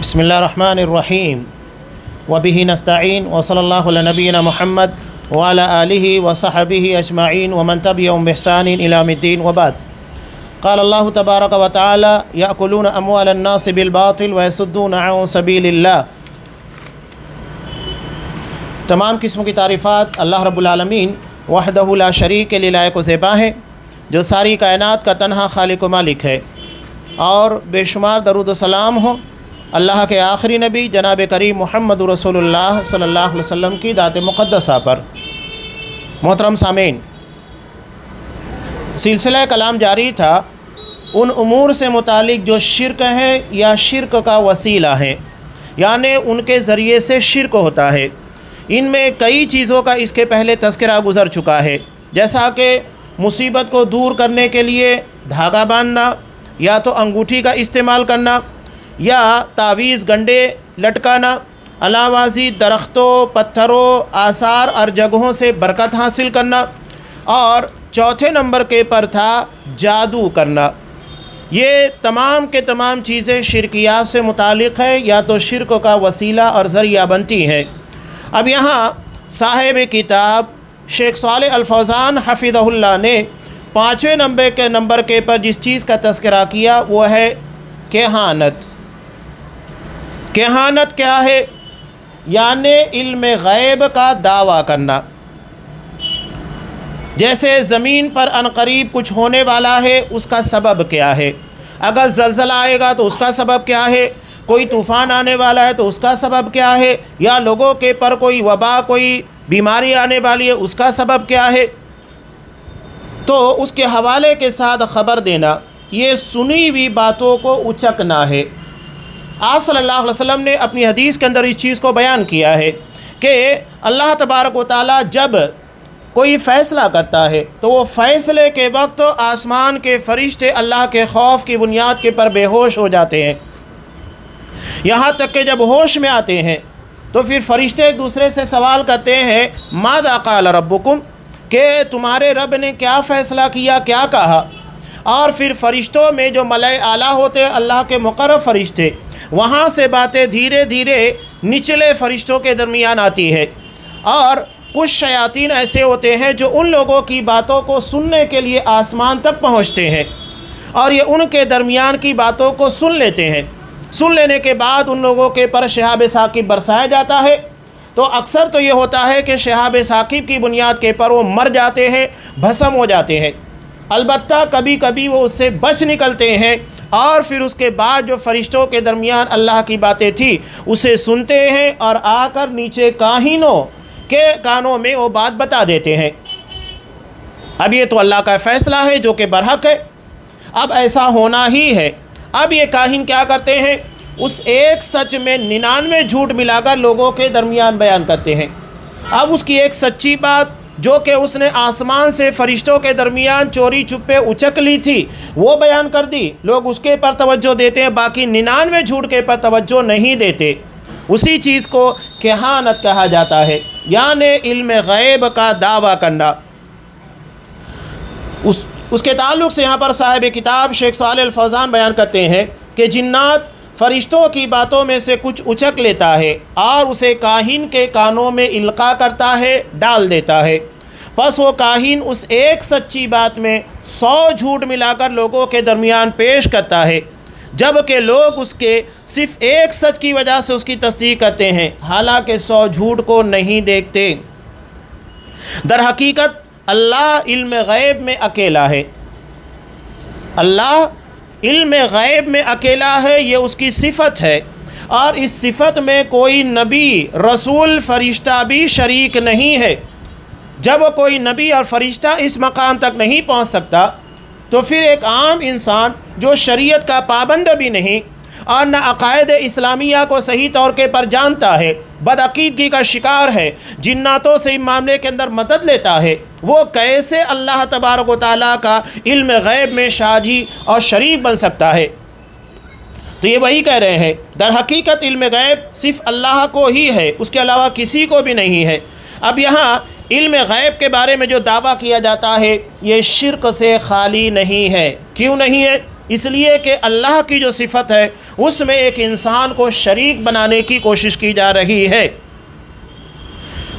بسم اللہ الرحمن الرحیم وبہ نستعین وصلی اللہ علی نبینا محمد وعلی آلہ وصحبہ اجمعین ومن تبعہم بإحسان الی یوم الدین وبعد قال اللہ تبارک و تعالی یأکلون اموال الناس بالباطل ویصدون عن سبیل اللہ۔ تمام قسم کی تعریفات اللہ رب العالمین وحدہ لا شریک کے لیے لائق و زیبا ہے، جو ساری کائنات کا تنہا خالق و مالک ہے، اور بے شمار درود و سلام ہو اللہ کے آخری نبی جناب کریم محمد رسول اللہ صلی اللہ علیہ وسلم کی ذات مقدسہ پر۔ محترم سامعین، سلسلہ کلام جاری تھا ان امور سے متعلق جو شرک ہے یا شرک کا وسیلہ ہے، یعنی ان کے ذریعے سے شرک ہوتا ہے۔ ان میں کئی چیزوں کا اس کے پہلے تذکرہ گزر چکا ہے، جیسا کہ مصیبت کو دور کرنے کے لیے دھاگا باندھنا، یا تو انگوٹھی کا استعمال کرنا، یا تعویذ گنڈے لٹکانا، علاوازی درختوں، پتھروں، آثار اور جگہوں سے برکت حاصل کرنا، اور چوتھے نمبر کے پر تھا جادو کرنا۔ یہ تمام کے تمام چیزیں شرکیات سے متعلق ہے، یا تو شرک کا وسیلہ اور ذریعہ بنتی ہیں۔ اب یہاں صاحب کتاب شیخ صالح الفوزان حفظہ اللہ نے 5ویں نمبر کے پر جس چیز کا تذکرہ کیا وہ ہے کہانت۔ کہانت کیا ہے؟ یعنی علم غیب کا دعویٰ کرنا۔ جیسے زمین پر عنقریب کچھ ہونے والا ہے، اس کا سبب کیا ہے؟ اگر زلزلہ آئے گا تو اس کا سبب کیا ہے؟ کوئی طوفان آنے والا ہے تو اس کا سبب کیا ہے؟ یا لوگوں کے پر کوئی وبا، کوئی بیماری آنے والی ہے، اس کا سبب کیا ہے؟ تو اس کے حوالے کے ساتھ خبر دینا، یہ سنی ہوئی باتوں کو اچکنا ہے۔ آپ صلی اللہ علیہ وسلم نے اپنی حدیث کے اندر اس چیز کو بیان کیا ہے کہ اللہ تبارک و تعالیٰ جب کوئی فیصلہ کرتا ہے تو وہ فیصلے کے وقت آسمان کے فرشتے اللہ کے خوف کی بنیاد کے پر بے ہوش ہو جاتے ہیں، یہاں تک کہ جب ہوش میں آتے ہیں تو پھر فرشتے ایک دوسرے سے سوال کرتے ہیں ماذا قال ربکم، کہ تمہارے رب نے کیا فیصلہ کیا، کیا کہا؟ اور پھر فرشتوں میں جو ملائے اعلیٰ ہوتے ہیں، اللہ کے مقرب فرشتے، وہاں سے باتیں دھیرے دھیرے نچلے فرشتوں کے درمیان آتی ہے، اور کچھ شیاطین ایسے ہوتے ہیں جو ان لوگوں کی باتوں کو سننے کے لیے آسمان تک پہنچتے ہیں، اور یہ ان کے درمیان کی باتوں کو سن لیتے ہیں۔ سن لینے کے بعد ان لوگوں کے پر شہاب ثاقب برسایا جاتا ہے، تو اکثر تو یہ ہوتا ہے کہ شہاب ثاقب کی بنیاد کے پر وہ مر جاتے ہیں، بھسم ہو جاتے ہیں۔ البتہ کبھی کبھی وہ اس سے بچ نکلتے ہیں، اور پھر اس کے بعد جو فرشتوں کے درمیان اللہ کی باتیں تھی اسے سنتے ہیں، اور آ کر نیچے کاہنوں کے کانوں میں وہ بات بتا دیتے ہیں۔ اب یہ تو اللہ کا فیصلہ ہے جو کہ برحق ہے، اب ایسا ہونا ہی ہے۔ اب یہ کاہن کیا کرتے ہیں؟ اس ایک سچ میں 99 جھوٹ ملا کر لوگوں کے درمیان بیان کرتے ہیں۔ اب اس کی ایک سچی بات جو کہ اس نے آسمان سے فرشتوں کے درمیان چوری چھپے اچک لی تھی وہ بیان کر دی، لوگ اس کے پر توجہ دیتے ہیں، باقی 99 جھوٹ کے پر توجہ نہیں دیتے۔ اسی چیز کو کہانت کہا جاتا ہے، یعنی علم غیب کا دعویٰ کرنا۔ اس کے تعلق سے یہاں پر صاحب کتاب شیخ صالح الفوزان بیان کرتے ہیں کہ جنات فرشتوں کی باتوں میں سے کچھ اچک لیتا ہے اور اسے کاہن کے کانوں میں القاء کرتا ہے، ڈال دیتا ہے، پس وہ کاہن اس ایک سچی بات میں 100 جھوٹ ملا کر لوگوں کے درمیان پیش کرتا ہے، جبکہ لوگ اس کے صرف ایک سچ کی وجہ سے اس کی تصدیق کرتے ہیں، حالانکہ 100 جھوٹ کو نہیں دیکھتے۔ در حقیقت اللہ علم غیب میں اکیلا ہے، اللہ علم غیب میں اکیلا ہے، یہ اس کی صفت ہے، اور اس صفت میں کوئی نبی، رسول، فرشتہ بھی شریک نہیں ہے۔ جب کوئی نبی اور فرشتہ اس مقام تک نہیں پہنچ سکتا تو پھر ایک عام انسان جو شریعت کا پابند بھی نہیں اور نہ عقائد اسلامیہ کو صحیح طور کے پر جانتا ہے، بدعقیدگی کا شکار ہے، جناتوں سے اس معاملے کے اندر مدد لیتا ہے، وہ کیسے اللہ تبارک و تعالیٰ کا علم غیب میں شاجی اور شریک بن سکتا ہے؟ تو یہ وہی کہہ رہے ہیں، در حقیقت علم غیب صرف اللہ کو ہی ہے، اس کے علاوہ کسی کو بھی نہیں ہے۔ اب یہاں علم غیب کے بارے میں جو دعویٰ کیا جاتا ہے یہ شرک سے خالی نہیں ہے۔ کیوں نہیں ہے؟ اس لیے کہ اللہ کی جو صفت ہے اس میں ایک انسان کو شریک بنانے کی کوشش کی جا رہی ہے۔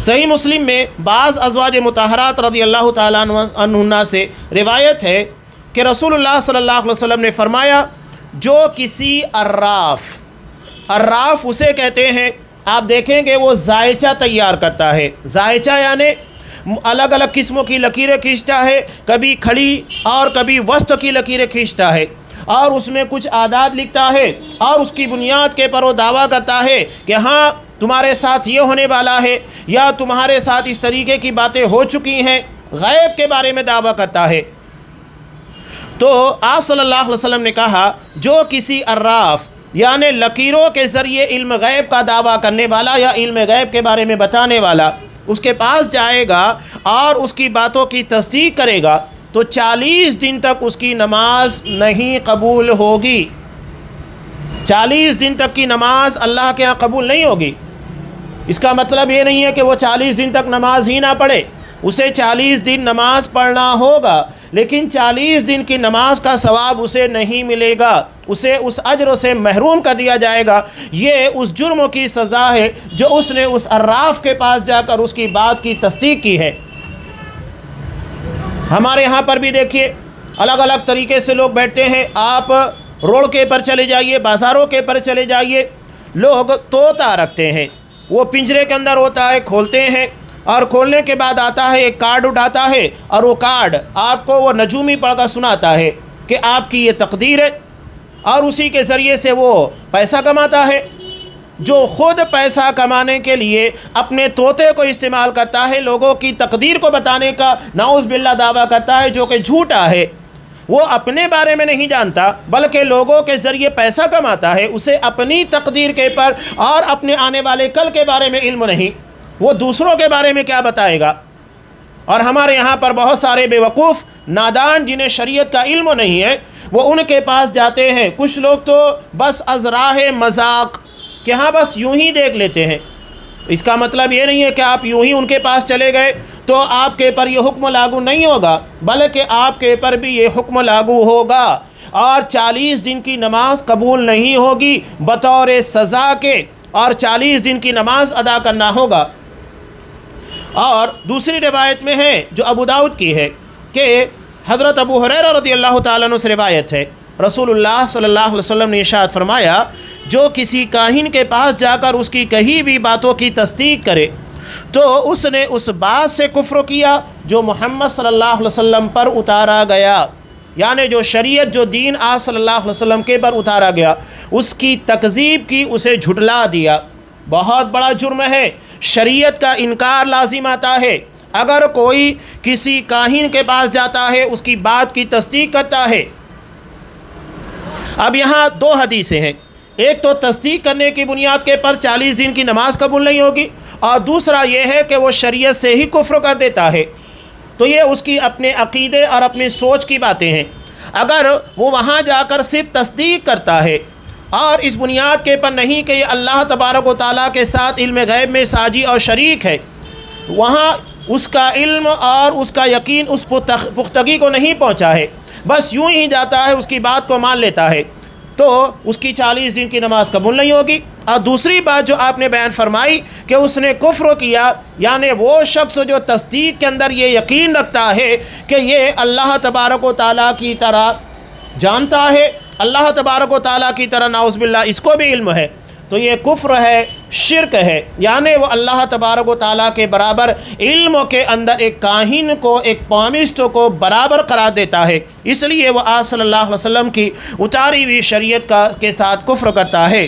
صحیح مسلم میں بعض ازواج مطہرات رضی اللہ تعالیٰ عنہن سے روایت ہے کہ رسول اللہ صلی اللہ علیہ وسلم نے فرمایا، جو کسی عراف اسے کہتے ہیں، آپ دیکھیں کہ وہ ذائچہ تیار کرتا ہے۔ ذائچہ یعنی الگ الگ قسموں کی لکیریں کھینچتا ہے، کبھی کھڑی اور کبھی وسط کی لکیریں کھینچتا ہے، اور اس میں کچھ اعداد لکھتا ہے، اور اس کی بنیاد کے پر وہ دعویٰ کرتا ہے کہ ہاں تمہارے ساتھ یہ ہونے والا ہے، یا تمہارے ساتھ اس طریقے کی باتیں ہو چکی ہیں، غیب کے بارے میں دعویٰ کرتا ہے۔ تو آپ صلی اللہ علیہ وسلم نے کہا، جو کسی عراف یعنی لکیروں کے ذریعے علم غیب کا دعویٰ کرنے والا یا علم غیب کے بارے میں بتانے والا اس کے پاس جائے گا اور اس کی باتوں کی تصدیق کرے گا تو 40 دن تک اس کی نماز نہیں قبول ہوگی۔ 40 دن تک کی نماز اللہ کے ہاں قبول نہیں ہوگی۔ اس کا مطلب یہ نہیں ہے کہ وہ 40 دن تک نماز ہی نہ پڑھے، اسے 40 دن نماز پڑھنا ہوگا، لیکن 40 دن کی نماز کا ثواب اسے نہیں ملے گا، اسے اس اجر سے محروم کر دیا جائے گا۔ یہ اس جرم کی سزا ہے جو اس نے اس عراف کے پاس جا کر اس کی بات کی تصدیق کی ہے۔ ہمارے یہاں پر بھی دیکھیے الگ الگ طریقے سے لوگ بیٹھتے ہیں۔ آپ روڈ کے پر چلے جائیے، بازاروں کے پر چلے جائیے، لوگ طوطا رکھتے ہیں، وہ پنجرے کے اندر ہوتا ہے، کھولتے ہیں، اور کھولنے کے بعد آتا ہے ایک کارڈ اٹھاتا ہے، اور وہ کارڈ آپ کو وہ نجومی پڑھ کر سناتا ہے کہ آپ کی یہ تقدیر ہے، اور اسی کے ذریعے سے وہ پیسہ کماتا ہے۔ جو خود پیسہ کمانے کے لیے اپنے طوطے کو استعمال کرتا ہے، لوگوں کی تقدیر کو بتانے کا نعوذ باللہ دعویٰ کرتا ہے، جو کہ جھوٹا ہے۔ وہ اپنے بارے میں نہیں جانتا بلکہ لوگوں کے ذریعے پیسہ کماتا ہے، اسے اپنی تقدیر کے پر اور اپنے آنے والے کل کے بارے میں علم نہیں، وہ دوسروں کے بارے میں کیا بتائے گا۔ اور ہمارے یہاں پر بہت سارے بے وقوف نادان جنہیں شریعت کا علم نہیں ہے، وہ ان کے پاس جاتے ہیں۔ کچھ لوگ تو بس از راہ مذاق کہ ہاں بس یوں ہی دیکھ لیتے ہیں۔ اس کا مطلب یہ نہیں ہے کہ آپ یوں ہی ان کے پاس چلے گئے تو آپ کے پر یہ حکم لاگو نہیں ہوگا، بلکہ آپ کے پر بھی یہ حکم لاگو ہوگا، اور 40 دن کی نماز قبول نہیں ہوگی بطور سزا کے، اور 40 دن کی نماز ادا کرنا ہوگا۔ اور دوسری روایت میں ہے جو ابو داؤد کی ہے کہ حضرت ابو ہریرہ رضی اللہ تعالیٰ عنہ سے روایت ہے، رسول اللہ صلی اللہ علیہ وسلم نے ارشاد فرمایا، جو کسی کاہن کے پاس جا کر اس کی کہی ہوئی باتوں کی تصدیق کرے تو اس نے اس بات سے کفر کیا جو محمد صلی اللہ علیہ وسلم پر اتارا گیا، یعنی جو شریعت جو دین آپ صلی اللہ علیہ وسلم کے پر اتارا گیا اس کی تکذیب کی، اسے جھٹلا دیا۔ بہت بڑا جرم ہے، شریعت کا انکار لازم آتا ہے۔ اگر کوئی کسی کاہن کے پاس جاتا ہے، اس کی بات کی تصدیق کرتا ہے۔ اب یہاں دو حدیثیں ہیں، ایک تو تصدیق کرنے کی بنیاد کے پر 40 دن کی نماز قبول نہیں ہوگی، اور دوسرا یہ ہے کہ وہ شریعت سے ہی کفر کر دیتا ہے۔ تو یہ اس کی اپنے عقیدے اور اپنی سوچ کی باتیں ہیں۔ اگر وہ وہاں جا کر صرف تصدیق کرتا ہے اور اس بنیاد کے پر نہیں کہ یہ اللہ تبارک و تعالیٰ کے ساتھ علم غیب میں ساجی اور شریک ہے، وہاں اس کا علم اور اس کا یقین اس پختگی کو نہیں پہنچا ہے، بس یوں ہی جاتا ہے، اس کی بات کو مان لیتا ہے، تو اس کی 40 دن کی نماز قبول نہیں ہوگی۔ اور دوسری بات جو آپ نے بیان فرمائی کہ اس نے کفر کیا، یعنی وہ شخص جو تصدیق کے اندر یہ یقین رکھتا ہے کہ یہ اللہ تبارک و تعالیٰ کی طرح جانتا ہے، اللہ تبارک و تعالیٰ کی طرح نعوذ باللہ اس کو بھی علم ہے، تو یہ کفر ہے، شرک ہے، یعنی وہ اللہ تبارک و تعالیٰ کے برابر علم کے اندر ایک کاہن کو، ایک پامسٹ کو برابر قرار دیتا ہے، اس لیے وہ آپ صلی اللہ علیہ وسلم کی اتاری ہوئی شریعت کے ساتھ کفر کرتا ہے۔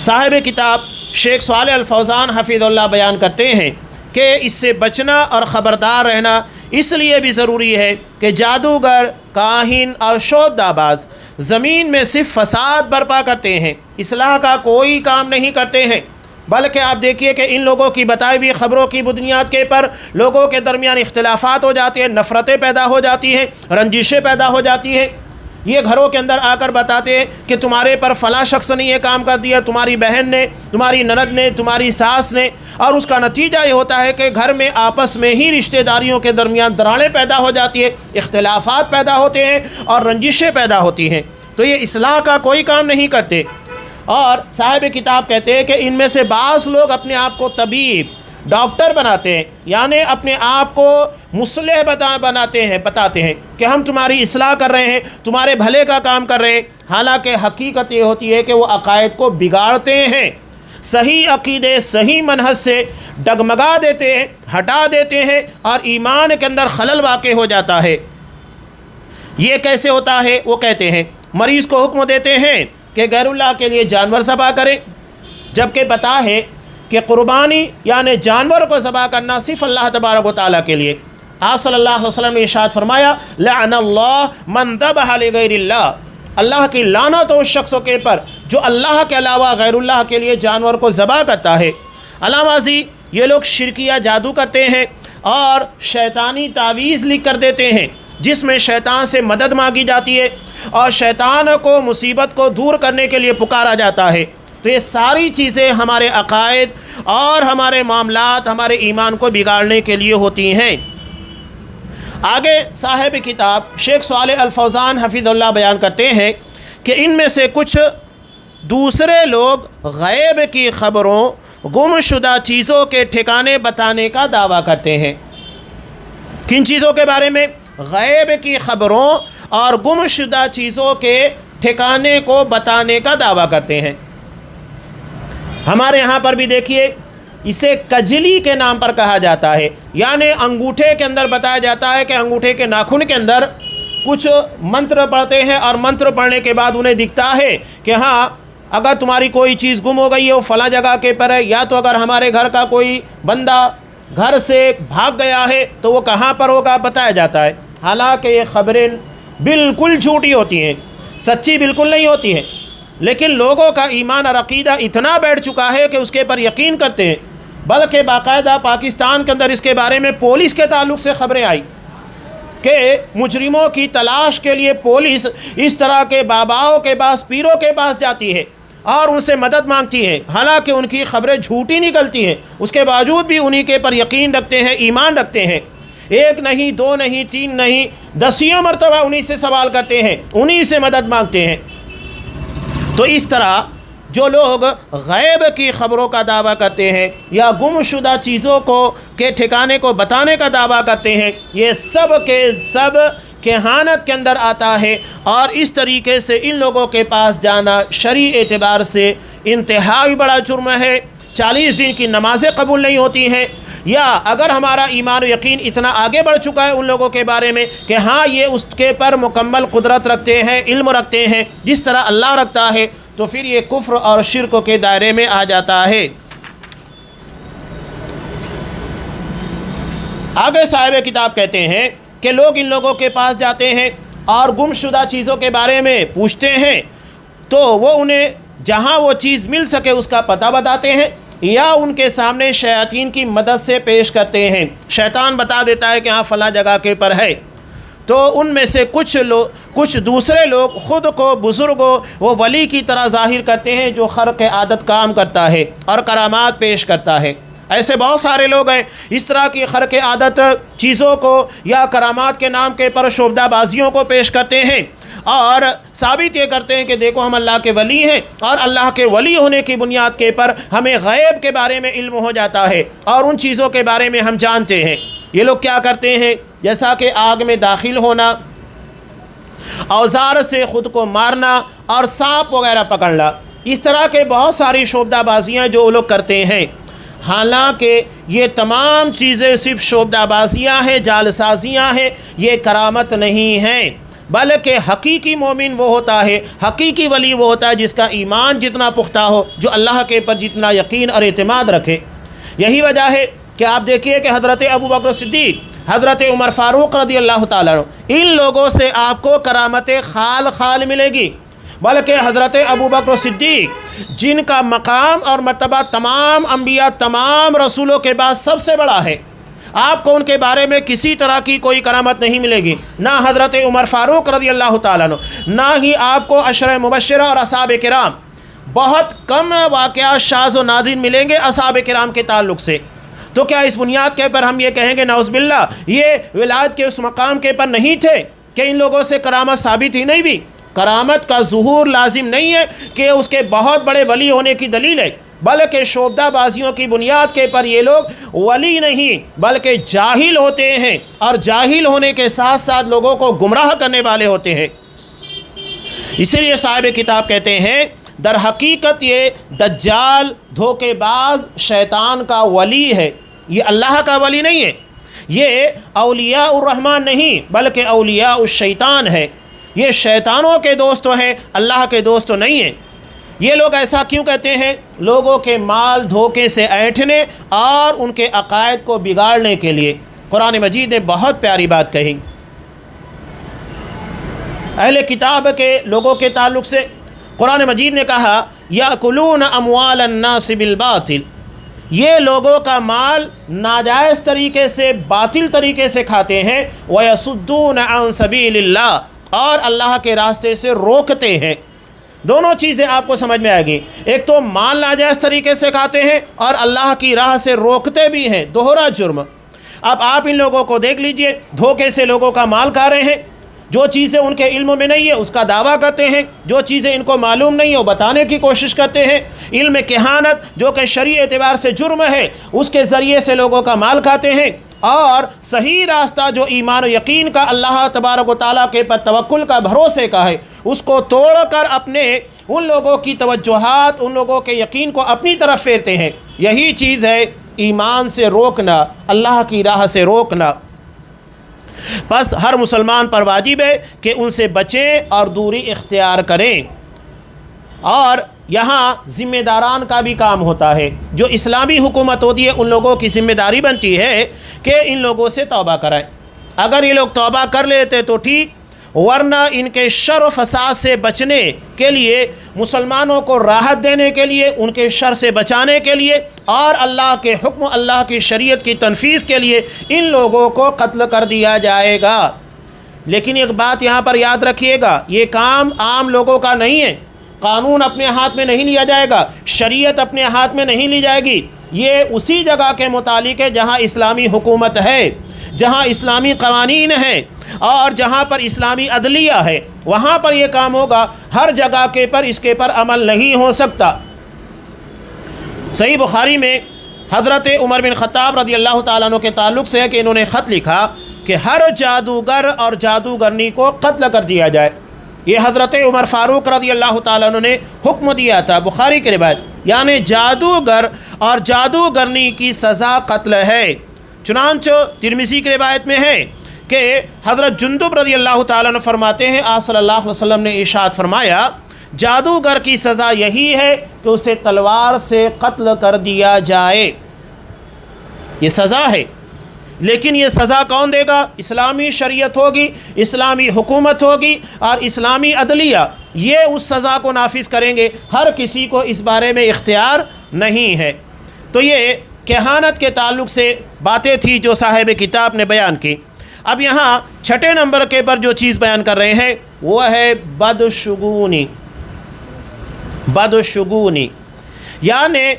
صاحب کتاب شیخ صالح الفوزان حفظ اللہ بیان کرتے ہیں کہ اس سے بچنا اور خبردار رہنا اس لیے بھی ضروری ہے کہ جادوگر، کاہن اور شعبدہ باز زمین میں صرف فساد برپا کرتے ہیں، اصلاح کا کوئی کام نہیں کرتے ہیں، بلکہ آپ دیکھیے کہ ان لوگوں کی بتائی ہوئی خبروں کی بنیاد کے پر لوگوں کے درمیان اختلافات ہو جاتے ہیں، نفرتیں پیدا ہو جاتی ہیں، رنجشیں پیدا ہو جاتی ہیں۔ یہ گھروں کے اندر آ کر بتاتے ہیں کہ تمہارے پر فلاں شخص نے یہ کام کر دیا، تمہاری بہن نے، تمہاری نند نے، تمہاری ساس نے، اور اس کا نتیجہ یہ ہوتا ہے کہ گھر میں آپس میں ہی رشتہ داریوں کے درمیان دراڑیں پیدا ہو جاتی ہے، اختلافات پیدا ہوتے ہیں اور رنجشیں پیدا ہوتی ہیں۔ تو یہ اصلاح کا کوئی کام نہیں کرتے۔ اور صاحب کتاب کہتے ہیں کہ ان میں سے بعض لوگ اپنے آپ کو طبیب، ڈاکٹر بناتے ہیں، یعنی اپنے آپ کو مصلح بتاتے ہیں کہ ہم تمہاری اصلاح کر رہے ہیں، تمہارے بھلے کا کام کر رہے ہیں، حالانکہ حقیقت یہ ہوتی ہے کہ وہ عقائد کو بگاڑتے ہیں، صحیح عقیدے صحیح منہج سے ڈگمگا دیتے ہیں، ہٹا دیتے ہیں، اور ایمان کے اندر خلل واقع ہو جاتا ہے۔ یہ کیسے ہوتا ہے؟ وہ کہتے ہیں مریض کو حکم دیتے ہیں کہ غیر اللہ کے لیے جانور ذبح کریں، جبکہ پتہ ہے کہ قربانی یعنی جانور کو ذبح کرنا صرف اللہ تبارک و تعالیٰ کے لیے۔ آپ صلی اللہ علیہ وسلم نے ارشاد فرمایا لعن اللہ من ذبح لغیر اللہ، اللہ کی لعنت ہو اس شخصوں کے پر جو اللہ کے علاوہ غیر اللہ کے لیے جانور کو ذبح کرتا ہے۔ علامہ یہ لوگ شرکیہ جادو کرتے ہیں اور شیطانی تعویذ لکھ کر دیتے ہیں جس میں شیطان سے مدد مانگی جاتی ہے اور شیطان کو مصیبت کو دور کرنے کے لیے پکارا جاتا ہے۔ تو یہ ساری چیزیں ہمارے عقائد اور ہمارے معاملات، ہمارے ایمان کو بگاڑنے کے لیے ہوتی ہیں۔ آگے صاحب کتاب شیخ صالح الفوزان حفظ اللہ بیان کرتے ہیں کہ ان میں سے کچھ دوسرے لوگ غیب کی خبروں، گم شدہ چیزوں کے ٹھکانے بتانے کا دعویٰ کرتے ہیں۔ کن چیزوں کے بارے میں؟ غیب کی خبروں اور گم شدہ چیزوں کے ٹھکانے کو بتانے کا دعویٰ کرتے ہیں۔ ہمارے یہاں پر بھی دیکھیے اسے کجلی کے نام پر کہا جاتا ہے، یعنی انگوٹھے کے اندر بتایا جاتا ہے کہ انگوٹھے کے ناخن کے اندر کچھ منتر پڑھتے ہیں اور منتر پڑھنے کے بعد انہیں دکھتا ہے کہ ہاں اگر تمہاری کوئی چیز گم ہو گئی ہے وہ فلاں جگہ کے پر ہے، یا تو اگر ہمارے گھر کا کوئی بندہ گھر سے بھاگ گیا ہے تو وہ کہاں پر ہوگا بتایا جاتا ہے۔ حالانکہ یہ خبریں بالکل جھوٹی ہوتی ہیں، سچی بالکل نہیں ہوتی ہیں، لیکن لوگوں کا ایمان اور عقیدہ اتنا بیٹھ چکا ہے کہ اس کے پر یقین کرتے ہیں۔ بلکہ باقاعدہ پاکستان کے اندر اس کے بارے میں پولیس کے تعلق سے خبریں آئی کہ مجرموں کی تلاش کے لیے پولیس اس طرح کے باباؤں کے پاس، پیروں کے پاس جاتی ہے اور ان سے مدد مانگتی ہے، حالانکہ ان کی خبریں جھوٹی نکلتی ہیں، اس کے باوجود بھی انہی کے پر یقین رکھتے ہیں، ایمان رکھتے ہیں۔ ایک نہیں، دو نہیں، تین نہیں، دسیوں مرتبہ انہی سے سوال کرتے ہیں، انہی سے مدد مانگتے ہیں۔ تو اس طرح جو لوگ غیب کی خبروں کا دعویٰ کرتے ہیں یا گم شدہ چیزوں کے ٹھکانے کو بتانے کا دعویٰ کرتے ہیں، یہ سب کے سب کہانت کے اندر آتا ہے، اور اس طریقے سے ان لوگوں کے پاس جانا شرعی اعتبار سے انتہائی بڑا جرم ہے۔ 40 دن کی نمازیں قبول نہیں ہوتی ہیں، یا اگر ہمارا ایمان و یقین اتنا آگے بڑھ چکا ہے ان لوگوں کے بارے میں کہ ہاں یہ اس کے پر مکمل قدرت رکھتے ہیں، علم رکھتے ہیں جس طرح اللہ رکھتا ہے، تو پھر یہ کفر اور شرک کے دائرے میں آ جاتا ہے۔ آگے صاحب کتاب کہتے ہیں کہ لوگ ان لوگوں کے پاس جاتے ہیں اور گم شدہ چیزوں کے بارے میں پوچھتے ہیں، تو وہ انہیں جہاں وہ چیز مل سکے اس کا پتہ بتاتے ہیں، یا ان کے سامنے شیاطین کی مدد سے پیش کرتے ہیں۔ شیطان بتا دیتا ہے کہ ہاں فلاں جگہ کے پر ہے، تو ان میں سے کچھ دوسرے لوگ خود کو بزرگ وہ ولی کی طرح ظاہر کرتے ہیں جو خرق عادت کام کرتا ہے اور کرامات پیش کرتا ہے۔ ایسے بہت سارے لوگ ہیں اس طرح کی خرق عادت چیزوں کو یا کرامات کے نام کے پر شعبدہ بازیوں کو پیش کرتے ہیں اور ثابت یہ کرتے ہیں کہ دیکھو ہم اللہ کے ولی ہیں، اور اللہ کے ولی ہونے کی بنیاد کے پر ہمیں غیب کے بارے میں علم ہو جاتا ہے اور ان چیزوں کے بارے میں ہم جانتے ہیں۔ یہ لوگ کیا کرتے ہیں؟ جیسا کہ آگ میں داخل ہونا، اوزار سے خود کو مارنا اور سانپ وغیرہ پکڑنا، اس طرح کے بہت ساری شعبدہ بازیاں جو وہ لوگ کرتے ہیں۔ حالانکہ یہ تمام چیزیں صرف شعبدہ بازیاں ہیں، جال سازیاں ہیں، یہ کرامت نہیں ہیں، بلکہ حقیقی مومن وہ ہوتا ہے، حقیقی ولی وہ ہوتا ہے جس کا ایمان جتنا پختہ ہو، جو اللہ کے پر جتنا یقین اور اعتماد رکھے۔ یہی وجہ ہے کہ آپ دیکھیے کہ حضرت ابو بکر صدیق، حضرت عمر فاروق رضی اللہ تعالیٰ عنہ، ان لوگوں سے آپ کو کرامت خال ملے گی، بلکہ حضرت ابو بکر صدیق جن کا مقام اور مرتبہ تمام انبیاء، تمام رسولوں کے بعد سب سے بڑا ہے، آپ کو ان کے بارے میں کسی طرح کی کوئی کرامت نہیں ملے گی، نہ حضرت عمر فاروق رضی اللہ تعالیٰ عنہ، نہ ہی آپ کو عشرہ مبشرہ اور اصحاب کرام۔ بہت کم واقعات شاذ و نادر ملیں گے اصحاب کرام کے تعلق سے۔ تو کیا اس بنیاد کے پر ہم یہ کہیں گے نعوذ باللہ یہ ولایت کے اس مقام کے پر نہیں تھے کہ ان لوگوں سے کرامت ثابت ہی نہیں بھی؟ کرامت کا ظہور لازم نہیں ہے کہ اس کے بہت بڑے ولی ہونے کی دلیل ہے، بلکہ شعبدہ بازیوں کی بنیاد کے پر یہ لوگ ولی نہیں بلکہ جاہل ہوتے ہیں، اور جاہل ہونے کے ساتھ ساتھ لوگوں کو گمراہ کرنے والے ہوتے ہیں۔ اسی لیے صاحب کتاب کہتے ہیں در حقیقت یہ دجال دھوکے باز شیطان کا ولی ہے، یہ اللہ کا ولی نہیں ہے، یہ اولیاء الرحمن نہیں بلکہ اولیاء الشیطان ہے، یہ شیطانوں کے دوست ہیں، اللہ کے دوست نہیں ہیں۔ یہ لوگ ایسا کیوں کہتے ہیں؟ لوگوں کے مال دھوکے سے اینٹھنے اور ان کے عقائد کو بگاڑنے کے لیے۔ قرآن مجید نے بہت پیاری بات کہی اہل کتاب کے لوگوں کے تعلق سے۔ قرآن مجید نے کہا یأکلون اموال الناس بالباطل، یہ لوگوں کا مال ناجائز طریقے سے باطل طریقے سے کھاتے ہیں، وَيَصُدُّونَ عَن سَبِيلِ اللَّهِ، اور اللہ کے راستے سے روکتے ہیں۔ دونوں چیزیں آپ کو سمجھ میں آئے گی، ایک تو مال ناجائز طریقے سے کھاتے ہیں اور اللہ کی راہ سے روکتے بھی ہیں، دوہرا جرم۔ اب آپ ان لوگوں کو دیکھ لیجئے، دھوکے سے لوگوں کا مال کھا رہے ہیں، جو چیزیں ان کے علم میں نہیں ہے اس کا دعویٰ کرتے ہیں، جو چیزیں ان کو معلوم نہیں ہے وہ بتانے کی کوشش کرتے ہیں، علم کہانت جو کہ شرعی اعتبار سے جرم ہے اس کے ذریعے سے لوگوں کا مال کھاتے ہیں، اور صحیح راستہ جو ایمان و یقین کا اللہ تبارک و تعالیٰ کے پر توکل کا بھروسے کا ہے اس کو توڑ کر اپنے ان لوگوں کی توجہات، ان لوگوں کے یقین کو اپنی طرف پھیرتے ہیں۔ یہی چیز ہے ایمان سے روکنا، اللہ کی راہ سے روکنا۔ بس ہر مسلمان پر واجب ہے کہ ان سے بچیں اور دوری اختیار کریں، اور یہاں ذمہ داران کا بھی کام ہوتا ہے۔ جو اسلامی حکومت ہوتی ہے ان لوگوں کی ذمہ داری بنتی ہے کہ ان لوگوں سے توبہ کرائیں۔ اگر یہ لوگ توبہ کر لیتے تو ٹھیک، ورنہ ان کے شر و فساد سے بچنے کے لیے، مسلمانوں کو راحت دینے کے لیے، ان کے شر سے بچانے کے لیے اور اللہ کے حکم، اللہ کی شریعت کی تنفیذ کے لیے ان لوگوں کو قتل کر دیا جائے گا۔ لیکن ایک بات یہاں پر یاد رکھیے گا، یہ کام عام لوگوں کا نہیں ہے، قانون اپنے ہاتھ میں نہیں لیا جائے گا، شریعت اپنے ہاتھ میں نہیں لی جائے گی، یہ اسی جگہ کے متعلق ہے جہاں اسلامی حکومت ہے، جہاں اسلامی قوانین ہیں اور جہاں پر اسلامی عدلیہ ہے، وہاں پر یہ کام ہوگا۔ ہر جگہ کے پر اس کے پر عمل نہیں ہو سکتا۔ صحیح بخاری میں حضرت عمر بن خطاب رضی اللہ تعالیٰ عنہ کے تعلق سے ہے کہ انہوں نے خط لکھا کہ ہر جادوگر اور جادوگرنی کو قتل کر دیا جائے۔ یہ حضرت عمر فاروق رضی اللہ تعالیٰ عنہ نے حکم دیا تھا، بخاری کی روایت، یعنی جادوگر اور جادوگرنی کی سزا قتل ہے۔ چنانچہ ترمذی کی روایت میں ہے کہ حضرت جندب رضی اللہ تعالیٰ عنہ فرماتے ہیں آپ صلی اللہ علیہ وسلم نے ارشاد فرمایا جادوگر کی سزا یہی ہے کہ اسے تلوار سے قتل کر دیا جائے، یہ سزا ہے۔ لیکن یہ سزا کون دے گا؟ اسلامی شریعت ہوگی، اسلامی حکومت ہوگی اور اسلامی عدلیہ، یہ اس سزا کو نافذ کریں گے، ہر کسی کو اس بارے میں اختیار نہیں ہے۔ تو یہ کہانت کے تعلق سے باتیں تھی جو صاحب کتاب نے بیان کی۔ اب یہاں چھٹے نمبر کے پر جو چیز بیان کر رہے ہیں وہ ہے بدشگونی۔ بدشگونی یعنی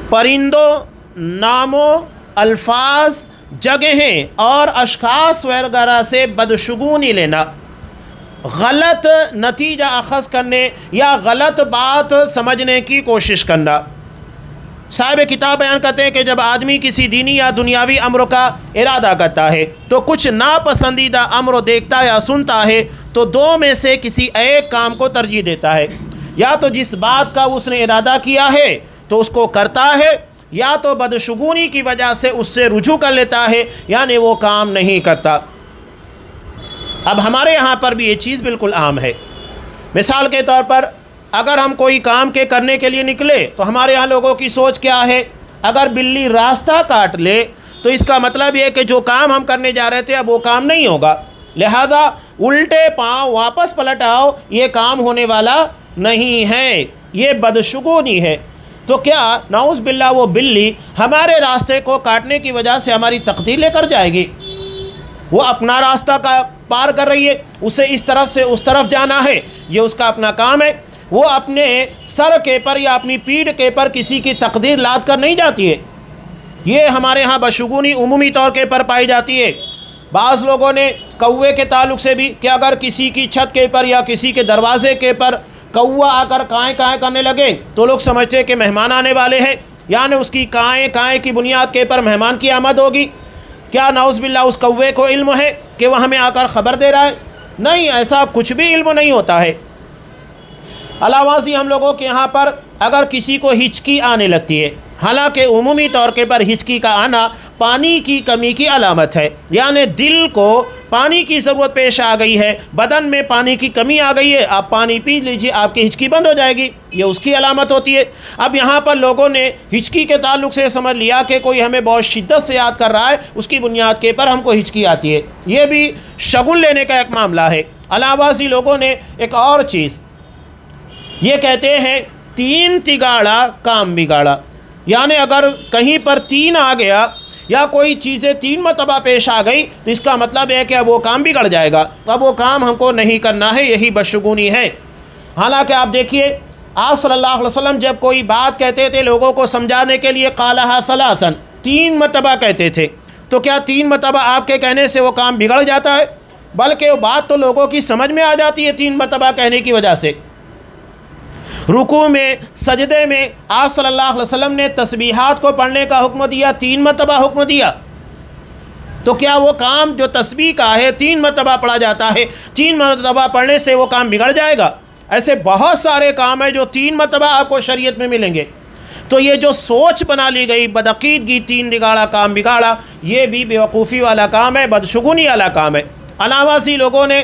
پرندوں، ناموں، الفاظ، جگہیں اور اشخاص وغیرہ سے بدشگونی لینا، غلط نتیجہ اخذ کرنے یا غلط بات سمجھنے کی کوشش کرنا۔ صاحب کتاب بیان کرتے ہیں کہ جب آدمی کسی دینی یا دنیاوی امر کا ارادہ کرتا ہے تو کچھ ناپسندیدہ امر دیکھتا یا سنتا ہے تو دو میں سے کسی ایک کام کو ترجیح دیتا ہے، یا تو جس بات کا اس نے ارادہ کیا ہے تو اس کو کرتا ہے، یا تو بدشگونی کی وجہ سے اس سے رجوع کر لیتا ہے، یعنی وہ کام نہیں کرتا۔ اب ہمارے یہاں پر بھی یہ چیز بالکل عام ہے۔ مثال کے طور پر اگر ہم کوئی کام کے کرنے کے لیے نکلے تو ہمارے ہاں لوگوں کی سوچ کیا ہے؟ اگر بلی راستہ کاٹ لے تو اس کا مطلب یہ ہے کہ جو کام ہم کرنے جا رہے تھے اب وہ کام نہیں ہوگا، لہذا الٹے پاؤں واپس پلٹ آؤ، یہ کام ہونے والا نہیں ہے، یہ بدشگونی ہے۔ تو کیا نعوذ باللہ وہ بلی ہمارے راستے کو کاٹنے کی وجہ سے ہماری تقدیر لے کر جائے گی؟ وہ اپنا راستہ کا پار کر رہی ہے، اسے اس طرف سے اس طرف جانا ہے، یہ اس کا اپنا کام ہے، وہ اپنے سر کے پر یا اپنی پیٹھ کے پر کسی کی تقدیر لاد کر نہیں جاتی ہے۔ یہ ہمارے ہاں بشگونی عمومی طور کے پر پائی جاتی ہے۔ بعض لوگوں نے کوے کے تعلق سے بھی کہ اگر کسی کی چھت کے پر یا کسی کے دروازے کے پر کوا آ کر کائیں کائیں کرنے لگے تو لوگ سمجھتے کہ مہمان آنے والے ہیں، یعنی اس کی کائیں کائیں کی بنیاد کے پر مہمان کی آمد ہوگی۔ کیا نعوذ باللہ اس کوے کو علم ہے کہ وہ ہمیں آ کر خبر دے رہا ہے؟ نہیں، ایسا کچھ بھی علم نہیں ہوتا ہے۔ علاوہ ازیں ہم لوگوں کے یہاں پر اگر کسی کو ہچکی آنے لگتی ہے، حالانکہ عمومی طور کے پر ہچکی کا آنا پانی کی کمی کی علامت ہے، یعنی دل کو پانی کی ضرورت پیش آ گئی ہے، بدن میں پانی کی کمی آ گئی ہے، آپ پانی پی لیجیے، آپ کی ہچکی بند ہو جائے گی، یہ اس کی علامت ہوتی ہے۔ اب یہاں پر لوگوں نے ہچکی کے تعلق سے سمجھ لیا کہ کوئی ہمیں بہت شدت سے یاد کر رہا ہے، اس کی بنیاد کے پر ہم کو ہچکی آتی ہے، یہ بھی شگن لینے کا ایک معاملہ ہے۔ علاوہ ازیں لوگوں نے ایک اور چیز یہ کہتے ہیں، تین تگاڑا کام بگاڑا، یعنی اگر کہیں پر تین آ گیا یا کوئی چیزیں تین مرتبہ پیش آ گئی تو اس کا مطلب ہے کہ اب وہ کام بگڑ جائے گا، اب وہ کام ہم کو نہیں کرنا ہے، یہی بدشگونی ہے۔ حالانکہ آپ دیکھیے آپ صلی اللہ علیہ وسلم جب کوئی بات کہتے تھے لوگوں کو سمجھانے کے لیے قالہا ثلاثا، تین مرتبہ کہتے تھے، تو کیا تین مرتبہ آپ کے کہنے سے وہ کام بگڑ جاتا ہے؟ بلکہ وہ بات تو لوگوں کی سمجھ میں آ جاتی ہے تین مرتبہ کہنے کی وجہ سے۔ رکوع میں سجدے میں آپ صلی اللہ علیہ وسلم نے تسبیحات کو پڑھنے کا حکم دیا، تین مرتبہ حکم دیا، تو کیا وہ کام جو تسبیح کا ہے تین مرتبہ پڑھا جاتا ہے، تین مرتبہ پڑھنے سے وہ کام بگڑ جائے گا؟ ایسے بہت سارے کام ہیں جو تین مرتبہ آپ کو شریعت میں ملیں گے۔ تو یہ جو سوچ بنا لی گئی بدعقیدگی، تین بگاڑا کام بگاڑا، یہ بھی بیوقوفی والا کام ہے، بدشگونی والا کام ہے۔ علاوہ ازیں لوگوں نے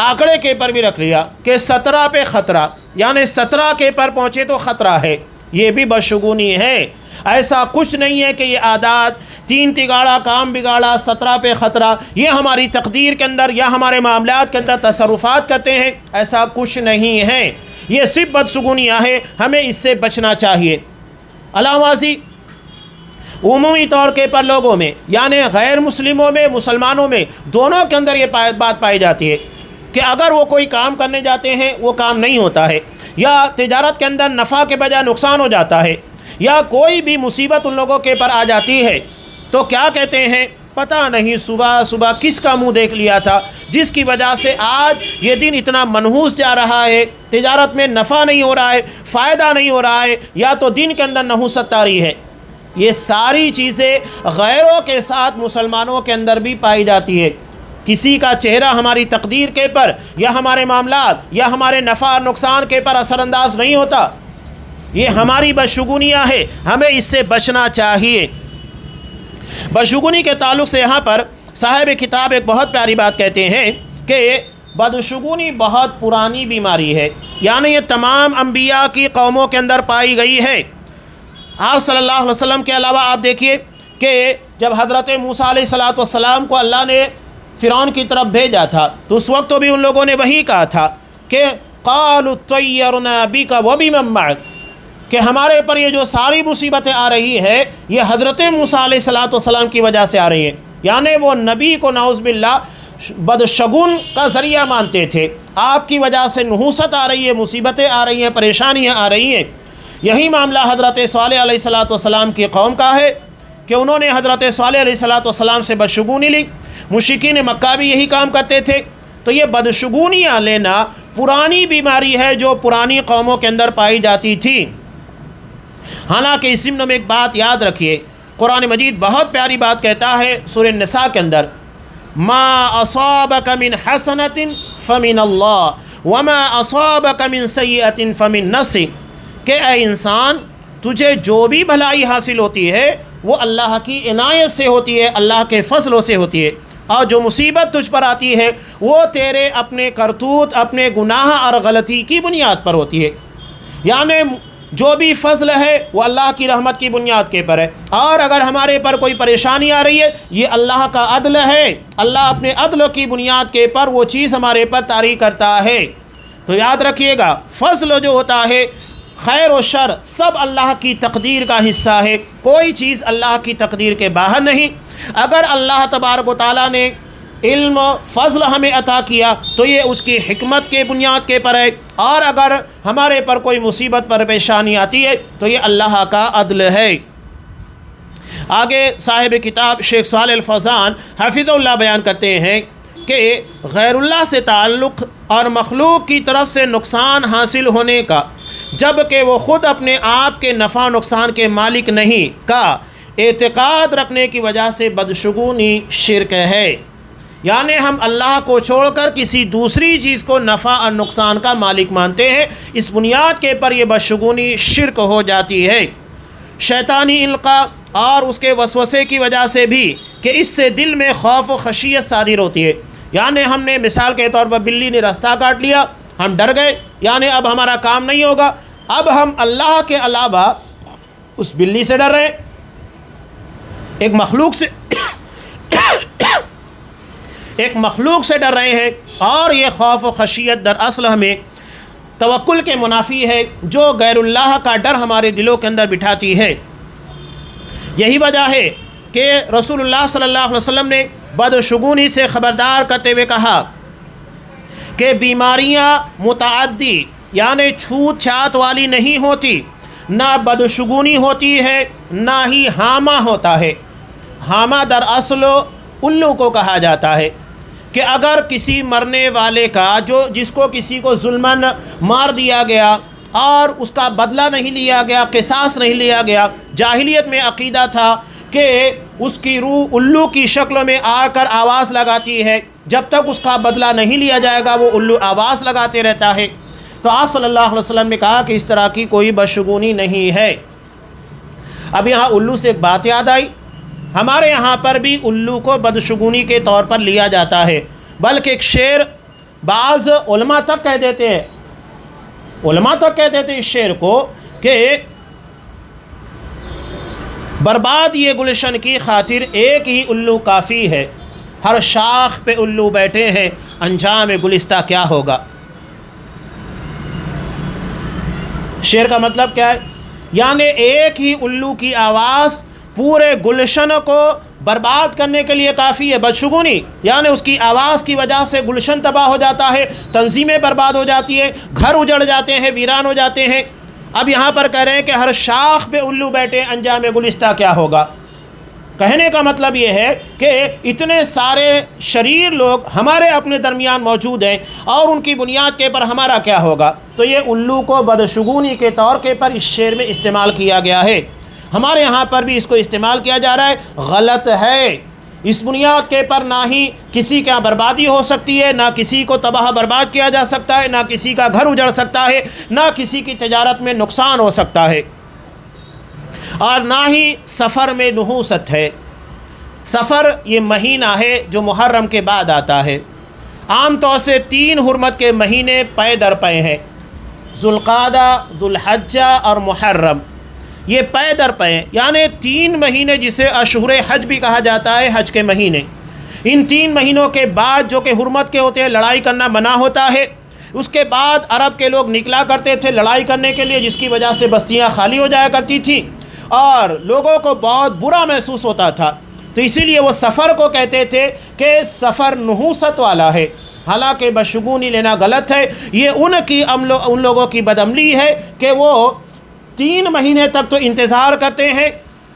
آنکڑے کے پر بھی رکھ لیا کہ 17 پہ خطرہ، یعنی 17 کے پر پہنچے تو خطرہ ہے، یہ بھی بدشگونی ہے۔ ایسا کچھ نہیں ہے کہ یہ عادات تین تگاڑا کام بگاڑا 17 پہ خطرہ یہ ہماری تقدیر کے اندر یا ہمارے معاملات کے اندر تصرفات کرتے ہیں، ایسا کچھ نہیں ہے، یہ صرف بدشگونیاں ہیں، ہمیں اس سے بچنا چاہیے۔ علاوہ ازیں عمومی طور کے پر لوگوں میں یعنی غیر مسلموں میں مسلمانوں میں دونوں کے اندر یہ بات پائی جاتی ہے کہ اگر وہ کوئی کام کرنے جاتے ہیں وہ کام نہیں ہوتا ہے، یا تجارت کے اندر نفع کے بجائے نقصان ہو جاتا ہے، یا کوئی بھی مصیبت ان لوگوں کے پر آ جاتی ہے، تو کیا کہتے ہیں، پتہ نہیں صبح کس کا منہ دیکھ لیا تھا جس کی وجہ سے آج یہ دن اتنا منحوس جا رہا ہے، تجارت میں نفع نہیں ہو رہا ہے، فائدہ نہیں ہو رہا ہے، یا تو دن کے اندر نحوست طاری ہے۔ یہ ساری چیزیں غیروں کے ساتھ مسلمانوں کے اندر بھی پائی جاتی ہے۔ کسی کا چہرہ ہماری تقدیر کے پر یا ہمارے معاملات یا ہمارے نفع اور نقصان کے پر اثر انداز نہیں ہوتا، یہ ہماری بدشگونیاں ہیں، ہمیں اس سے بچنا چاہیے۔ بدشگونی کے تعلق سے یہاں پر صاحب کتاب ایک بہت پیاری بات کہتے ہیں کہ بدشگونی بہت پرانی بیماری ہے، یعنی یہ تمام انبیاء کی قوموں کے اندر پائی گئی ہے۔ آپ صلی اللہ علیہ وسلم کے علاوہ آپ دیکھیے کہ جب حضرت موسیٰ علیہ السلام کو اللہ نے فرعون کی طرف بھیجا تھا تو اس وقت تو بھی ان لوگوں نے وہی کہا تھا کہ قالوا طیرنا بک وبمن معک، کہ ہمارے پر یہ جو ساری مصیبتیں آ رہی ہے یہ حضرت موسیٰ علیہ السلام کی وجہ سے آ رہی ہیں، یعنی وہ نبی کو نعوذ باللہ بدشگون کا ذریعہ مانتے تھے، آپ کی وجہ سے نحوست آ رہی ہے، مصیبتیں آ رہی ہیں، پریشانیاں آ رہی ہیں۔ یہی معاملہ حضرت صالح علیہ السلام کی قوم کا ہے کہ انہوں نے حضرت صالح علیہ السلام سے بدشگونی لی، مشرکین مکہ بھی یہی کام کرتے تھے۔ تو یہ بدشگونیاں لینا پرانی بیماری ہے جو پرانی قوموں کے اندر پائی جاتی تھی۔ حالانکہ اس ضمن میں ایک بات یاد رکھیے، قرآن مجید بہت پیاری بات کہتا ہے سورہ النساء کے اندر، ما اصابک من حسنۃ فمن اللہ وما اصابک من سیئۃ فمن نفسک، کہ اے انسان تجھے جو بھی بھلائی حاصل ہوتی ہے وہ اللہ کی عنایت سے ہوتی ہے، اللہ کے فضلوں سے ہوتی ہے، اور جو مصیبت تجھ پر آتی ہے وہ تیرے اپنے کرتوت، اپنے گناہ اور غلطی کی بنیاد پر ہوتی ہے، یعنی جو بھی فضل ہے وہ اللہ کی رحمت کی بنیاد کے پر ہے، اور اگر ہمارے پر کوئی پریشانی آ رہی ہے یہ اللہ کا عدل ہے، اللہ اپنے عدل کی بنیاد کے پر وہ چیز ہمارے پر طاری کرتا ہے۔ تو یاد رکھیے گا فضل جو ہوتا ہے خیر و شر سب اللہ کی تقدیر کا حصہ ہے، کوئی چیز اللہ کی تقدیر کے باہر نہیں۔ اگر اللہ تبارک و تعالیٰ نے علم فضل ہمیں عطا کیا تو یہ اس کی حکمت کے بنیاد کے پر ہے، اور اگر ہمارے پر کوئی مصیبت پر پیشانی آتی ہے تو یہ اللہ کا عدل ہے۔ آگے صاحب کتاب شیخ صالح الفوزان حفظہ اللہ بیان کرتے ہیں کہ غیر اللہ سے تعلق اور مخلوق کی طرف سے نقصان حاصل ہونے کا، جب کہ وہ خود اپنے آپ کے نفع نقصان کے مالک نہیں کا اعتقاد رکھنے کی وجہ سے بدشگونی شرک ہے۔ یعنی ہم اللہ کو چھوڑ کر کسی دوسری چیز کو نفع اور نقصان کا مالک مانتے ہیں، اس بنیاد کے پر یہ بدشگونی شرک ہو جاتی ہے۔ شیطانی القاء اور اس کے وسوسے کی وجہ سے بھی کہ اس سے دل میں خوف و خشیت صادر ہوتی ہے، یعنی ہم نے مثال کے طور پر بلی نے راستہ کاٹ لیا، ہم ڈر گئے، یعنی اب ہمارا کام نہیں ہوگا، اب ہم اللہ کے علاوہ اس بلی سے ڈر رہے ہیں، ایک مخلوق سے ڈر رہے ہیں، اور یہ خوف و خشیت دراصل ہمیں توکل کے منافی ہے، جو غیر اللہ کا ڈر ہمارے دلوں کے اندر بٹھاتی ہے۔ یہی وجہ ہے کہ رسول اللہ صلی اللہ علیہ وسلم نے بدشگونی سے خبردار کرتے ہوئے کہا کہ بیماریاں متعدی یعنی چھوت چھات والی نہیں ہوتی، نہ بدشگونی ہوتی ہے نہ ہی ہامہ ہوتا ہے۔ ہامہ دراصل الو کو کہا جاتا ہے کہ اگر کسی مرنے والے کا جس کو کسی کو ظلماً مار دیا گیا اور اس کا بدلہ نہیں لیا گیا، قصاص نہیں لیا گیا، جاہلیت میں عقیدہ تھا کہ اس کی روح الو کی شکل میں آ کر آواز لگاتی ہے، جب تک اس کا بدلہ نہیں لیا جائے گا وہ الو آواز لگاتے رہتا ہے۔ تو آپ صلی اللہ علیہ وسلم نے کہا کہ اس طرح کی کوئی بدشگونی نہیں ہے۔ اب یہاں الو سے ایک بات یاد آئی، ہمارے یہاں پر بھی الو کو بدشگونی کے طور پر لیا جاتا ہے، بلکہ ایک شعر بعض علماء تک کہہ دیتے ہیں اس شعر کو کہ برباد یہ گلشن کی خاطر ایک ہی الو کافی ہے، ہر شاخ پہ الو بیٹھے ہیں، انجام گلستہ کیا ہوگا۔ شعر کا مطلب کیا ہے؟ یعنی ایک ہی الو کی آواز پورے گلشن کو برباد کرنے کے لیے کافی ہے۔ بدشگونی یعنی اس کی آواز کی وجہ سے گلشن تباہ ہو جاتا ہے، تنظیمیں برباد ہو جاتی ہیں، گھر اجڑ جاتے ہیں، ویران ہو جاتے ہیں۔ اب یہاں پر کہہ رہے ہیں کہ ہر شاخ پہ الو بیٹھے، انجام گلستہ کیا ہوگا۔ کہنے کا مطلب یہ ہے کہ اتنے سارے شریر لوگ ہمارے اپنے درمیان موجود ہیں اور ان کی بنیاد کے پر ہمارا کیا ہوگا۔ تو یہ الو کو بدشگونی کے طور کے پر اس شعر میں استعمال کیا گیا ہے، ہمارے یہاں پر بھی اس کو استعمال کیا جا رہا ہے، غلط ہے۔ اس بنیاد کے پر نہ ہی کسی کا بربادی ہو سکتی ہے، نہ کسی کو تباہ برباد کیا جا سکتا ہے، نہ کسی کا گھر اجڑ سکتا ہے، نہ کسی کی تجارت میں نقصان ہو سکتا ہے، اور نہ ہی سفر میں نحوست ہے۔ سفر یہ مہینہ ہے جو محرم کے بعد آتا ہے۔ عام طور سے 3 حرمت کے مہینے پے در پے ہیں، ذوالقعدہ، ذوالحجہ اور محرم، یہ پے در پے ہیں، یعنی 3 مہینے جسے اشہر حج بھی کہا جاتا ہے، حج کے مہینے۔ ان 3 مہینوں کے بعد جو کہ حرمت کے ہوتے ہیں، لڑائی کرنا منع ہوتا ہے۔ اس کے بعد عرب کے لوگ نکلا کرتے تھے لڑائی کرنے کے لیے، جس کی وجہ سے بستیاں خالی ہو جایا کرتی تھیں اور لوگوں کو بہت برا محسوس ہوتا تھا، تو اسی لیے وہ سفر کو کہتے تھے کہ سفر نحوست والا ہے۔ حالانکہ بدشگونی لینا غلط ہے، یہ ان لوگوں کی بدعملی ہے کہ وہ 3 مہینے تک تو انتظار کرتے ہیں،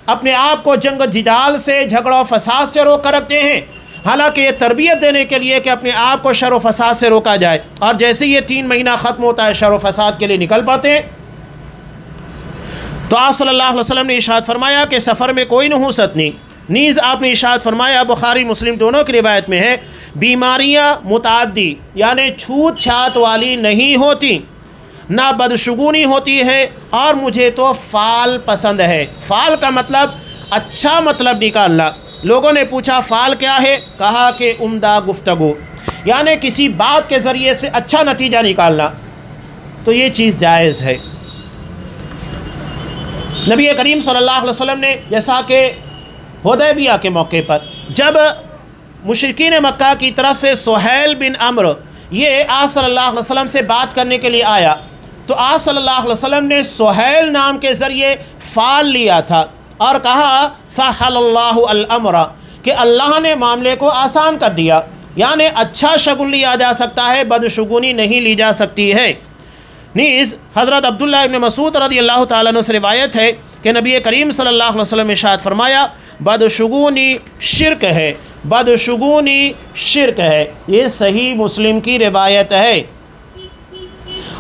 اپنے آپ کو جنگ جدال سے، جھگڑا و فساد سے روک کر رکھتے ہیں، حالانکہ یہ تربیت دینے کے لیے کہ اپنے آپ کو شر و فساد سے روکا جائے، اور جیسے یہ 3 مہینہ ختم ہوتا ہے شر و فساد کے لیے نکل پڑتے ہیں۔ تو آپ صلی اللہ علیہ وسلم نے ارشاد فرمایا کہ سفر میں کوئی نحوست نہیں۔ نیز آپ نے ارشاد فرمایا، بخاری مسلم دونوں کی روایت میں ہے، بیماریاں متعدی یعنی چھوت چھات والی نہیں ہوتی، نہ بدشگونی ہوتی ہے، اور مجھے تو فال پسند ہے۔ فال کا مطلب اچھا مطلب نکالنا۔ لوگوں نے پوچھا فال کیا ہے؟ کہا کہ عمدہ گفتگو، یعنی کسی بات کے ذریعے سے اچھا نتیجہ نکالنا، تو یہ چیز جائز ہے۔ نبی کریم صلی اللہ علیہ وسلم نے جیسا کہ حدیبیہ کے موقع پر جب مشرکین مکہ کی طرف سے سہیل بن عمرو یہ آپ صلی اللہ علیہ وسلم سے بات کرنے کے لیے آیا، تو آپ صلی اللہ علیہ وسلم نے سہیل نام کے ذریعے فال لیا تھا اور کہا سہل اللہ الامر، کہ اللہ نے معاملے کو آسان کر دیا، یعنی اچھا شگن لیا جا سکتا ہے، بدشگونی نہیں لی جا سکتی ہے۔ نیز حضرت عبداللہ ابن مسعود رضی اللہ تعالیٰ عنہ سے روایت ہے کہ نبی کریم صلی اللہ علیہ وسلم نے ارشاد فرمایا بدشگونی شرک ہے، بدشگونی شرک ہے۔ یہ صحیح مسلم کی روایت ہے۔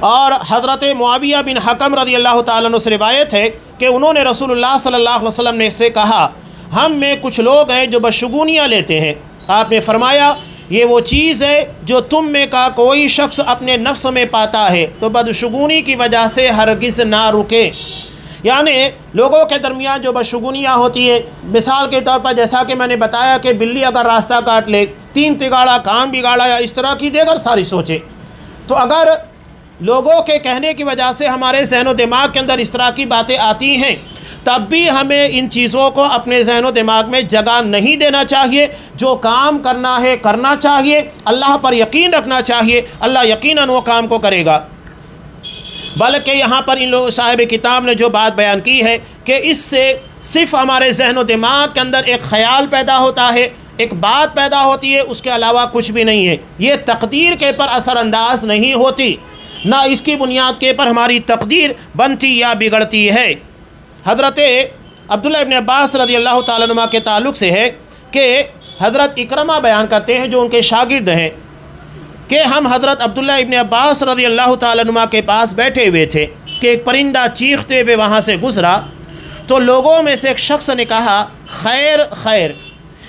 اور حضرت معاویہ بن حکم رضی اللہ تعالیٰ عنہ سے روایت ہے کہ انہوں نے رسول اللہ صلی اللہ علیہ وسلم نے سے کہا ہم میں کچھ لوگ ہیں جو بدشگونیاں لیتے ہیں۔ آپ نے فرمایا یہ وہ چیز ہے جو تم میں کا کوئی شخص اپنے نفس میں پاتا ہے تو بدشگونی کی وجہ سے ہرگز نہ رکے۔ یعنی لوگوں کے درمیان جو بدشگونیاں ہوتی ہیں، مثال کے طور پر جیسا کہ میں نے بتایا کہ بلی اگر راستہ کاٹ لے، تین تگاڑا، کام بگاڑا، یا اس طرح کی دیگر ساری سوچے، تو اگر لوگوں کے کہنے کی وجہ سے ہمارے ذہن و دماغ کے اندر اس طرح کی باتیں آتی ہیں، تب بھی ہمیں ان چیزوں کو اپنے ذہن و دماغ میں جگہ نہیں دینا چاہیے۔ جو کام کرنا ہے کرنا چاہیے، اللہ پر یقین رکھنا چاہیے، اللہ یقیناً وہ کام کو کرے گا۔ بلکہ یہاں پر ان لوگ صاحب کتاب نے جو بات بیان کی ہے کہ اس سے صرف ہمارے ذہن و دماغ کے اندر ایک خیال پیدا ہوتا ہے، ایک بات پیدا ہوتی ہے، اس کے علاوہ کچھ بھی نہیں ہے۔ یہ تقدیر کے پر اثر انداز نہیں ہوتی، نہ اس کی بنیاد کے پر ہماری تقدیر بنتی یا بگڑتی ہے۔ حضرت عبداللہ ابن عباس رضی اللہ تعالیٰ عنہ کے تعلق سے ہے کہ حضرت اکرمہ بیان کرتے ہیں جو ان کے شاگرد ہیں کہ ہم حضرت عبداللہ ابن عباس رضی اللہ تعالیٰ عنہ کے پاس بیٹھے ہوئے تھے کہ ایک پرندہ چیختے ہوئے وہاں سے گزرا، تو لوگوں میں سے ایک شخص نے کہا خیر خیر،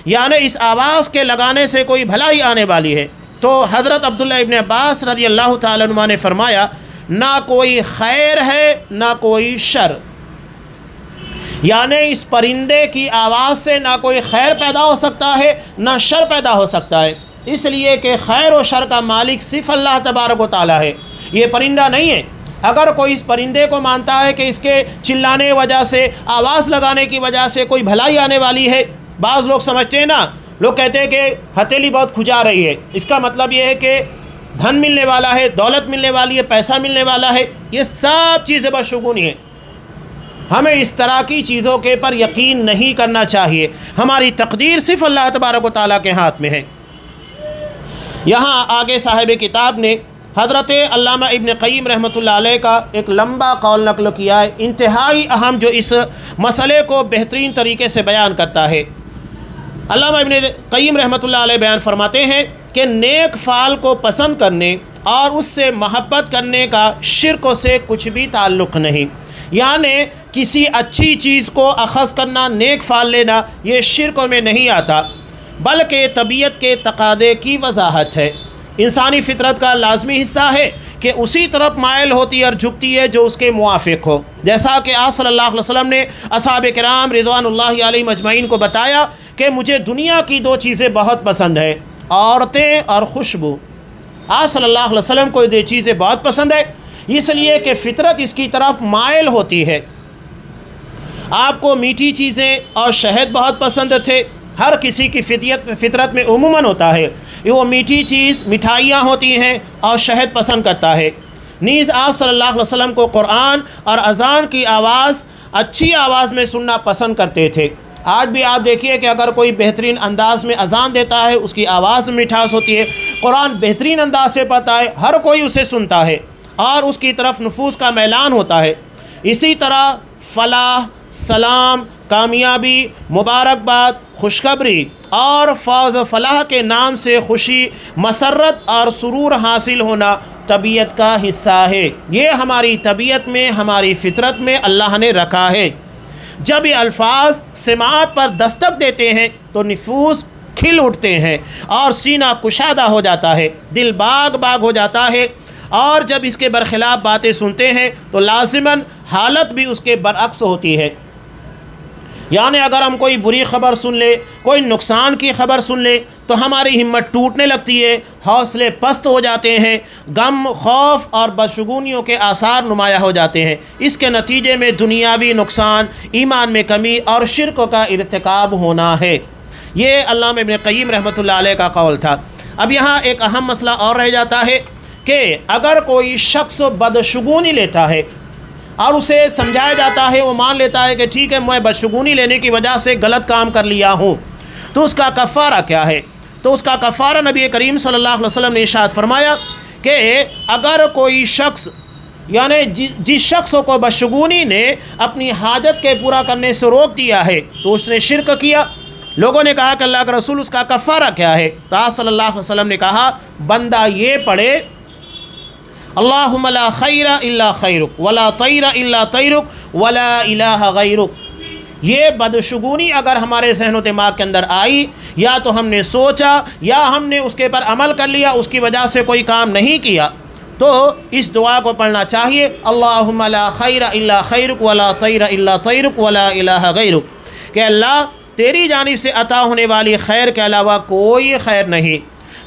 یعنی اس آواز کے لگانے سے کوئی بھلائی آنے والی ہے۔ تو حضرت عبداللہ ابن عباس رضی اللہ تعالیٰ عنہ نے فرمایا نہ کوئی خیر ہے نہ کوئی شر، یعنی اس پرندے کی آواز سے نہ کوئی خیر پیدا ہو سکتا ہے نہ شر پیدا ہو سکتا ہے، اس لیے کہ خیر و شر کا مالک صرف اللہ تبارک و تعالیٰ ہے، یہ پرندہ نہیں ہے۔ اگر کوئی اس پرندے کو مانتا ہے کہ اس کے چلانے کی وجہ سے، آواز لگانے کی وجہ سے کوئی بھلائی آنے والی ہے، بعض لوگ سمجھتے ہیں نا، لوگ کہتے ہیں کہ ہتھیلی بہت کھجا رہی ہے، اس کا مطلب یہ ہے کہ دھن ملنے والا ہے، دولت ملنے والی ہے، پیسہ ملنے والا ہے، یہ سب چیزیں بدشگونی ہیں۔ ہمیں اس طرح کی چیزوں کے پر یقین نہیں کرنا چاہیے، ہماری تقدیر صرف اللہ تبارک و تعالیٰ کے ہاتھ میں ہے۔ یہاں آگے صاحب کتاب نے حضرت علامہ ابن قیم رحمۃ اللہ علیہ کا ایک لمبا قول نقل کیا ہے، انتہائی اہم، جو اس مسئلے کو بہترین طریقے سے بیان کرتا ہے۔ علامہ ابن قیم رحمۃ اللہ علیہ بیان فرماتے ہیں کہ نیک فعل کو پسند کرنے اور اس سے محبت کرنے کا شرک سے کچھ بھی تعلق نہیں، یعنی کسی اچھی چیز کو اخذ کرنا، نیک فعل لینا، یہ شرک میں نہیں آتا، بلکہ طبیعت کے تقاضے کی وضاحت ہے۔ انسانی فطرت کا لازمی حصہ ہے کہ اسی طرف مائل ہوتی اور جھکتی ہے جو اس کے موافق ہو، جیسا کہ آپ صلی اللہ علیہ وسلم نے اصحاب کرام رضوان اللہ علیہم اجمعین کو بتایا کہ مجھے دنیا کی دو چیزیں بہت پسند ہیں، عورتیں اور خوشبو۔ آپ صلی اللہ علیہ وسلم کو یہ چیزیں بہت پسند ہے، اس لیے کہ فطرت اس کی طرف مائل ہوتی ہے۔ آپ کو میٹھی چیزیں اور شہد بہت پسند تھے، ہر کسی کی فطرت میں عموماً ہوتا ہے، وہ میٹھی چیز، مٹھائیاں ہوتی ہیں اور شہد پسند کرتا ہے۔ نیز آپ صلی اللہ علیہ وسلم کو قرآن اور اذان کی آواز اچھی آواز میں سننا پسند کرتے تھے۔ آج بھی آپ دیکھیے کہ اگر کوئی بہترین انداز میں اذان دیتا ہے، اس کی آواز میں مٹھاس ہوتی ہے، قرآن بہترین انداز سے پڑھتا ہے، ہر کوئی اسے سنتا ہے اور اس کی طرف نفوس کا میلان ہوتا ہے۔ اسی طرح فلاح، سلام، کامیابی، مبارکباد، خوشخبری اور فوز و فلاح کے نام سے خوشی، مسرت اور سرور حاصل ہونا طبیعت کا حصہ ہے۔ یہ ہماری طبیعت میں، ہماری فطرت میں اللہ نے رکھا ہے۔ جب یہ الفاظ سماعت پر دستک دیتے ہیں تو نفوس کھل اٹھتے ہیں اور سینہ کشادہ ہو جاتا ہے، دل باغ باغ ہو جاتا ہے، اور جب اس کے برخلاف باتیں سنتے ہیں تو لازماً حالت بھی اس کے برعکس ہوتی ہے۔ یعنی اگر ہم کوئی بری خبر سن لیں، کوئی نقصان کی خبر سن لیں تو ہماری ہمت ٹوٹنے لگتی ہے، حوصلے پست ہو جاتے ہیں، غم، خوف اور بدشگونیوں کے آثار نمایاں ہو جاتے ہیں۔ اس کے نتیجے میں دنیاوی نقصان، ایمان میں کمی اور شرک کا ارتکاب ہونا ہے۔ یہ علامہ ابن قیم رحمۃ اللہ علیہ کا قول تھا۔ اب یہاں ایک اہم مسئلہ اور رہ جاتا ہے کہ اگر کوئی شخص بدشگونی لیتا ہے اور اسے سمجھایا جاتا ہے، وہ مان لیتا ہے کہ ٹھیک ہے میں بدشگونی لینے کی وجہ سے غلط کام کر لیا ہوں، تو اس کا کفارہ کیا ہے؟ تو اس کا کفارہ نبی کریم صلی اللہ علیہ وسلم نے ارشاد فرمایا کہ اگر کوئی شخص یعنی جس شخص کو بدشگونی نے اپنی حاجت کے پورا کرنے سے روک دیا ہے تو اس نے شرک کیا۔ لوگوں نے کہا کہ اللہ کے رسول اس کا کفارہ کیا ہے؟ تو آپ صلی اللہ علیہ وسلم نے کہا بندہ یہ پڑھے اللہم لا خیر الا خیرک ولا طیر الا طیرک ولا الہ غیرک۔ یہ بدشگونی اگر ہمارے ذہن و دماغ کے اندر آئی، یا تو ہم نے سوچا یا ہم نے اس کے پر عمل کر لیا، اس کی وجہ سے کوئی کام نہیں کیا، تو اس دعا کو پڑھنا چاہیے اللہم لا خیر الا خیرک ولا طیر الا طیرک ولا الہ غیرک، کہ اللہ تیری جانب سے عطا ہونے والی خیر کے علاوہ کوئی خیر نہیں،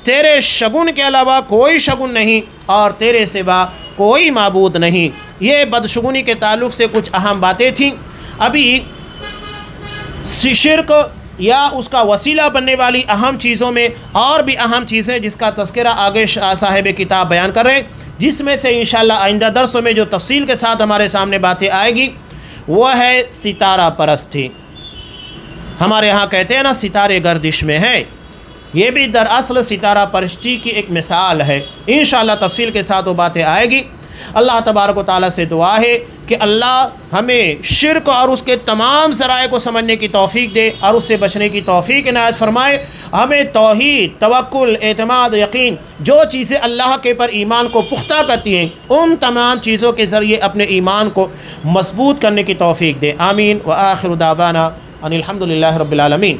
تیرے شگن کے علاوہ کوئی شگن نہیں، اور تیرے سوا کوئی معبود نہیں۔ یہ بدشگونی کے تعلق سے کچھ اہم باتیں تھیں۔ ابھی شرک یا اس کا وسیلہ بننے والی اہم چیزوں میں اور بھی اہم چیزیں جس کا تذکرہ آگے صاحب کتاب بیان کر رہے ہیں، جس میں سے انشاءاللہ آئندہ درسوں میں جو تفصیل کے ساتھ ہمارے سامنے باتیں آئے گی وہ ہے ستارہ پرستی۔ ہمارے ہاں کہتے ہیں نا ستارے گردش میں ہیں، یہ بھی دراصل ستارہ پرستی کی ایک مثال ہے۔ انشاءاللہ تفصیل کے ساتھ وہ باتیں آئے گی۔ اللہ تبارک و تعالیٰ سے دعا ہے کہ اللہ ہمیں شرک اور اس کے تمام ذرائع کو سمجھنے کی توفیق دے اور اس سے بچنے کی توفیق عنایت فرمائے۔ ہمیں توحید، توکل، اعتماد، یقین، جو چیزیں اللہ کے پر ایمان کو پختہ کرتی ہیں، ان تمام چیزوں کے ذریعے اپنے ایمان کو مضبوط کرنے کی توفیق دے۔ آمین۔ وآخر دعوانا ان الحمد للہ رب العالمین۔